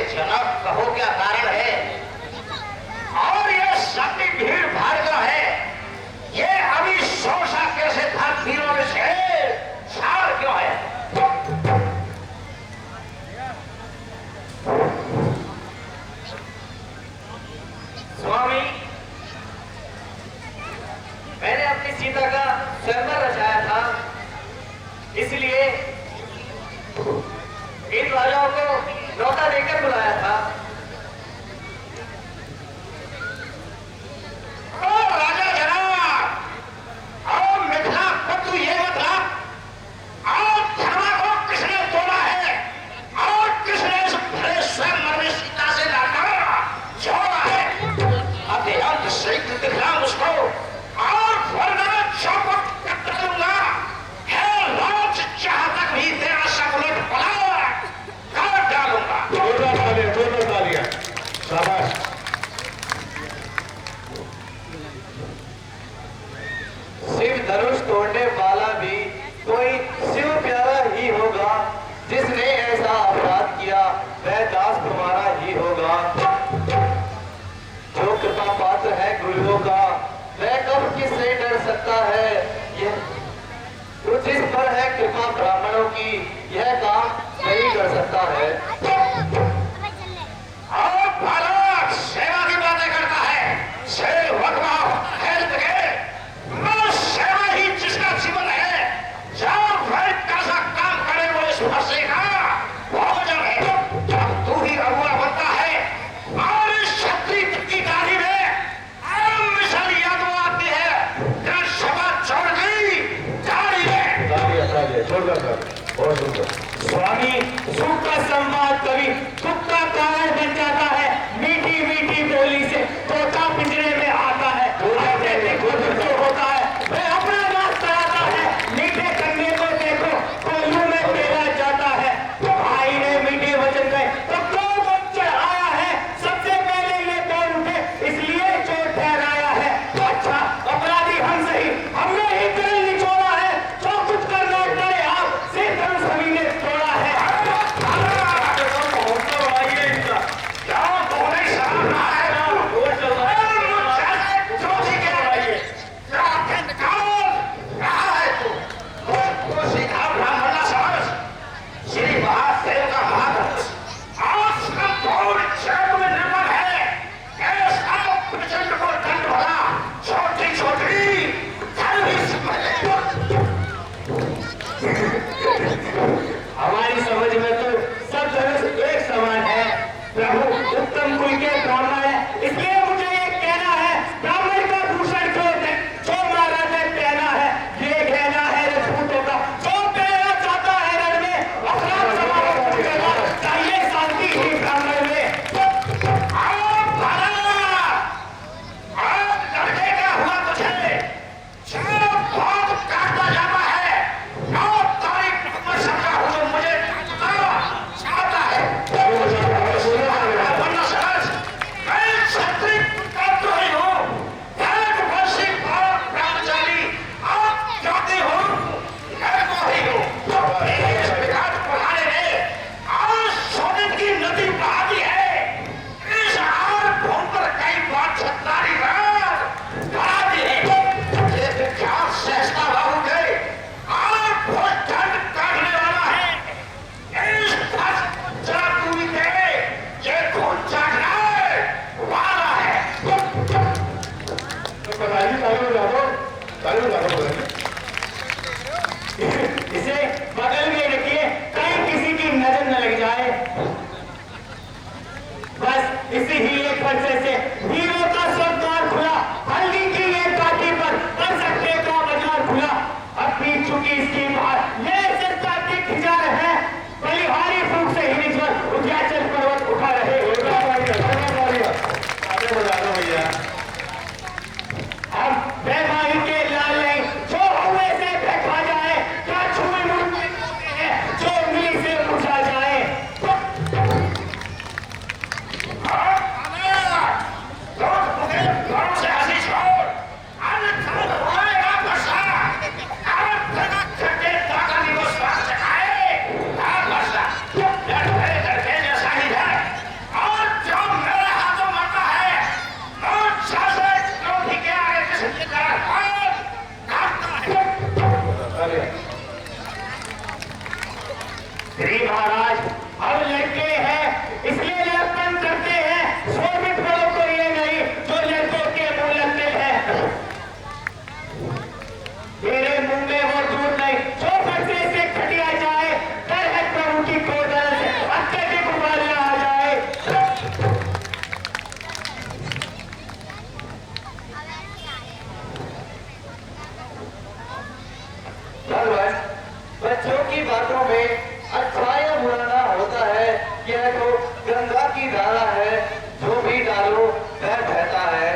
जनक कहो क्या कारण है? और ये सब भीड़ भाड़ का है, ये अभी शोषा कैसे था तीनों में से सार क्यों है? स्वामी, मैंने अपनी सीता का स्वयंवर रचाया था, इसलिए इन राजाओं को न्योता देकर बुलाया था। राजा जनाब, और मिथिला पत्तू ये बता, और धर्मा को किसने तोड़ा है और किसने इस भरे स्वयंवर में सीता से लड़ना छोड़ा है? अत्यंत शीघ्र दिखला उसको और वरना चौपट कर दूंगा। है रोज चाह तक भी तेरा सब उलट पलट काट डालूंगा। दोनों तालियां, शाबाश। शिव धनुष तोड़ने वाला भी कोई शिव प्यारा ही होगा। जिसने ऐसा अपराध किया वह दास तुम्हारा ही होगा। जो कृपा पात्र है गुरुओं का वह कब किससे डर सकता है? यह तो जिस पर है कृपा ब्राह्मणों की यह काम नहीं कर सकता है। और बालक सेवा की बातें करता है, सेवक सेवा ही जिसका जीवन है। जब वह कैसा काम करे वो इस फंसे का भोजन है। जब तू ही अगुआ बनता है और इस क्षत्रिय की गाड़ी में मिसाल याद आती है, जब सभा छोड़ गई गाड़ी में। छोड़कर बहुत सुंदर। स्वामी यह तो गंगा की धारा है, जो भी डालो वह बहता है।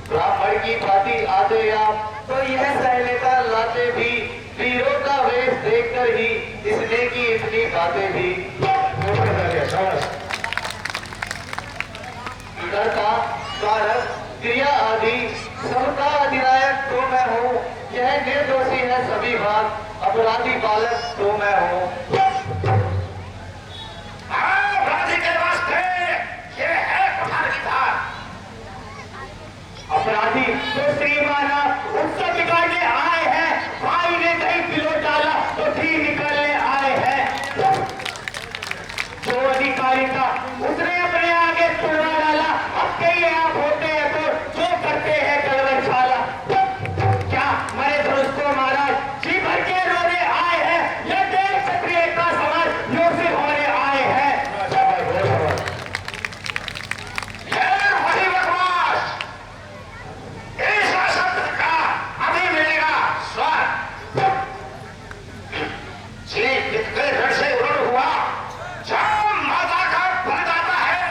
ब्राह्मण की भांति आते आप, तो यह सहेलेगा लाते भी, वीरों का वेश देखकर ही इसने की इतनी बातें भी। जोरदार तालियां, शाबाश। कर्ता, कारक, क्रिया आदि सबका अधिनायक तो मैं हूँ। यह निर्दोषी है सभी भाग, अपराधी बालक तो मैं हूँ। अपराधी के वास्ते ये है कुठार की धार। अपराधी तो श्रीमाना उससे बिगाड़ने आए हैं, भाई ने दही पिलो डाला तो घी निकालने आए हैं। जो अधिकारी था उसने अपने आगे तुड़वा डाला, अब कई आप होते हैं तो जो करते हैं गड़बड़ छाला। क्या मरे धनुष को महाराज जी भर के रोने आए हैं, यह देश क्षत्रिय का समाज योग से होने आए हैं। शाबाश, बहुत शाबाश। ये वही बकवास, इस शब्द का अभी मिलेगा स्वाद। जी कितने रण से उड़ हुआ, जब माता का बलिदाता है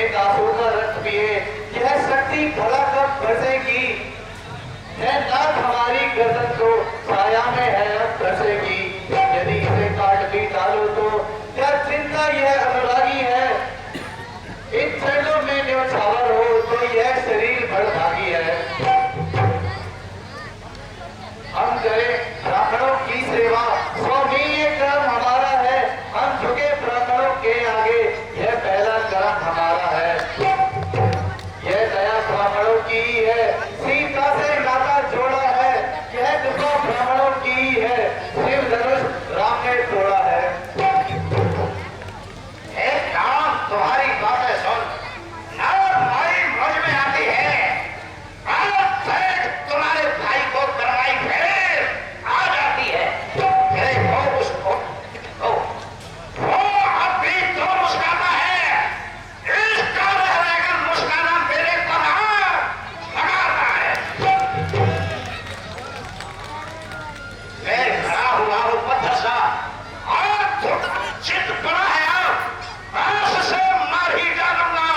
ने दासों का रक्त पिए, यह शक्ति भला कब बरसेगी? है नाथ हमारी गर्दन को छाया में है अब तरसेगी। यदि इसे काट भी डालो तो क्या चिंता यह अनुरागी है? इन चरणों में न्योछावर हो तो यह शरीर बड़भागी है। हम करें ब्राह्मणों की सेवा, स्वामी ये कर्म हमारा है। हम झुके ब्राह्मणों के आगे, यह पहला कर्म हमारा है। यह दया ब्राह्मणों की है, सीता से नाता जोड़ा है। यह कृपा ब्राह्मणों की है, शिव धनुष राम ने तोड़ा है। एक राम तुम्हारी बातें सुन, नारी मुझ में आती है। आज देख तुम्हारे भाई को करवाई फिर आ जाती है। मेरे को उसको वो अब भी तो मुस्कुराता है। इसका रहकर मुस्कुराना मेरे पर लगाता है। मैं खड़ा हुआ हूँ पत्थर सा, आज चित बड़ा है। अब से मार ही डालूंगा।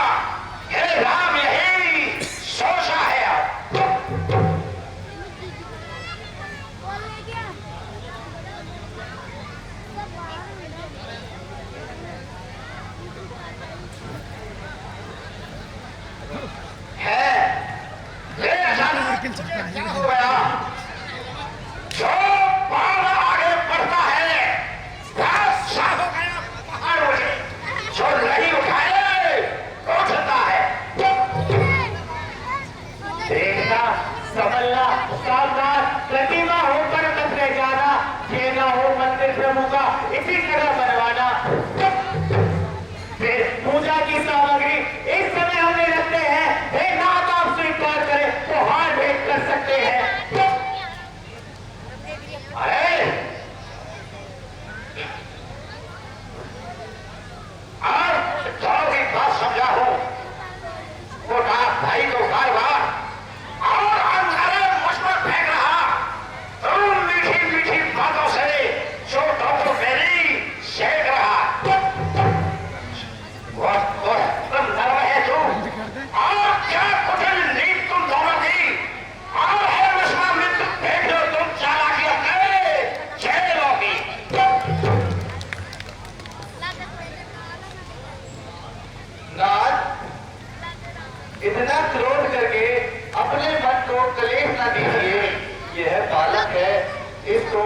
हे राम यही सोचा है। अब है ये अचानक क्या हो गया? जो बाल आगे बढ़ता है वैसा हो गया पहाड़ मुझे, जो नहीं उठाए उठता है। देखना, संभलना, सावधान, प्रतिमा होकर मत रह जाना। ये ना हो मंदिर प्रभु का इसी तरह बनवाना। फिर पूजा की सामग्री इस समय हमें रखते हैं। हे नाथ आप स्वीकार करें तो हार भेंट कर सकते हैं। अरे आप दोनों की बात समझा हूं। वो भाई को बार बार और अंधारे मुझ पर फेंक रहा। तुम मीठी मीठी बातों से चोटों को मेरी सेक रहा। तुम नर्म है तू, और क्या कुटिल नींद तुम दोनों की। और है विश्वामित्र देख लो तुम चालाकी अपने चेलों की। नाथ, इतना क्रोध करके अपने मन को कलेश न दीजिए। यह बालक है, इसको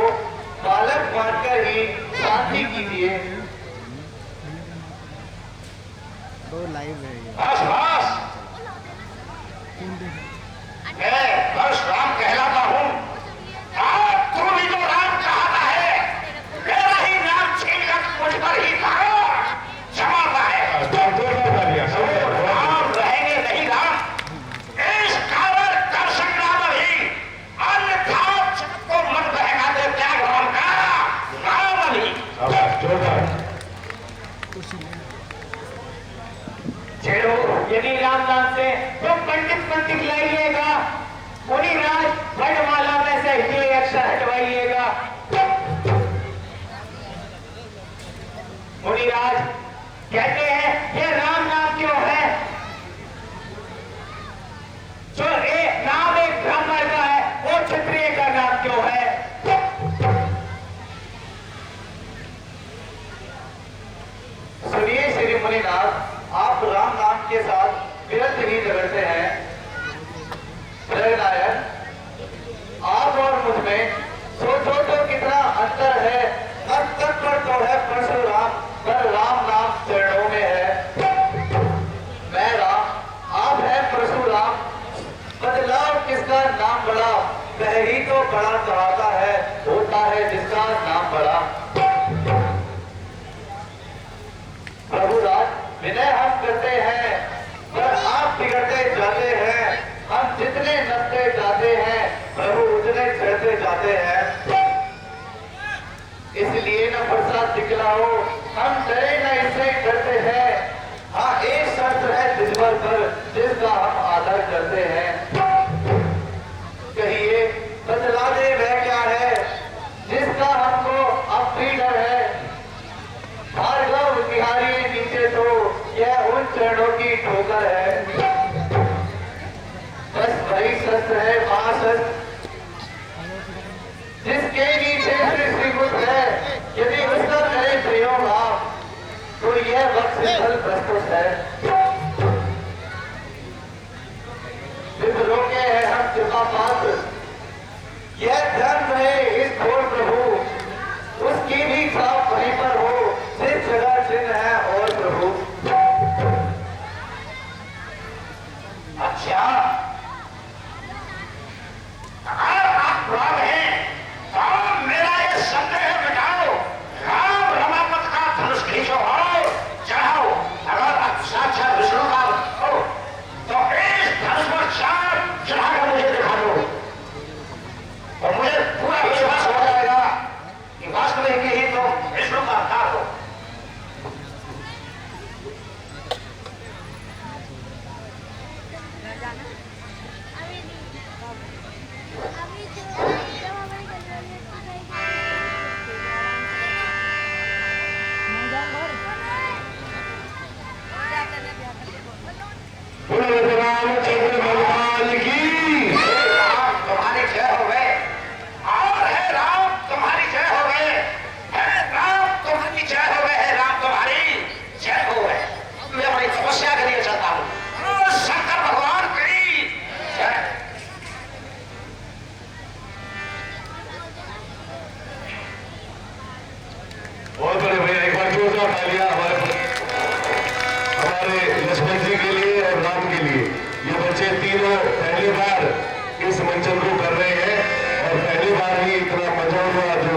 बालक मानकर ही शांति कीजिए। दो लाइव है ये। बस बस, मैं परशुराम कहलाता हूँ। आप तू भी तो राम कहता है। मेरा ही नाम छीनकर मुझ पर ही जमाता है। राम रहेंगे नहीं राम, इस कावर कर संग्राम ही। अन्यथा जगत को मन बहकाते त्याग राम का नाम नहीं। छेड़ो यदि राम नाम से तो पंडित लाइएगा। मुनिराज वर्णमाला में से ये अक्षर हटवाइएगा। मुनिराज कहते हैं ये राम नाम क्यों है? जो नाम एक ब्राह्मण का है वो क्षत्रिय का नाम क्यों है? सुनिए श्री मुनिनाथ, आप राम नाम के साथ विरक्त ही झगड़ते हैं। जगनायक, आप और मुझ में सोचो तो कितना अंतर है। अंतर पर तो है परशुराम, पर राम नाम चरणों में है। मैं राम, आप है परशुराम। बदलाव किसका नाम बड़ा? वह ही तो बड़ा कहता है, होता है जिसका नाम बड़ा। प्रभुराज, विनय हम करते हैं पर आप बिगड़ते जाते हैं। हम जितने नपते जाते हैं प्रभु उतने चढ़ते जाते हैं। इसलिए न प्रसाद दिखलाओ, हम डरे न इससे डरते हैं। हाँ, एक शर्त है दिलबर पर जिसका हम आदर करते हैं। कहिए बतला दे वह क्या है जिसका हमको अब भी डर है। भार्गव बिहारी नीचे तो यह उन चरणों की की ठोकर है, बस वही शस्त्र है महाशस्त्र जिसके नीचे श्रीमुख है। यदि उसका करे प्रयोग आप तो यह वक्त फल प्रस्तुत है। रोके हैं हम कृपा पात्र, यह धर्म है इस घोर प्रभु, उसकी भी छाप वहीं पर हो, सिर्फ जगह चिन्ह है और प्रभु। अच्छा, अगर आप राम हैं तो मेरा ये संदेह मिटाओ। राम रमापत का धनुष खींचो।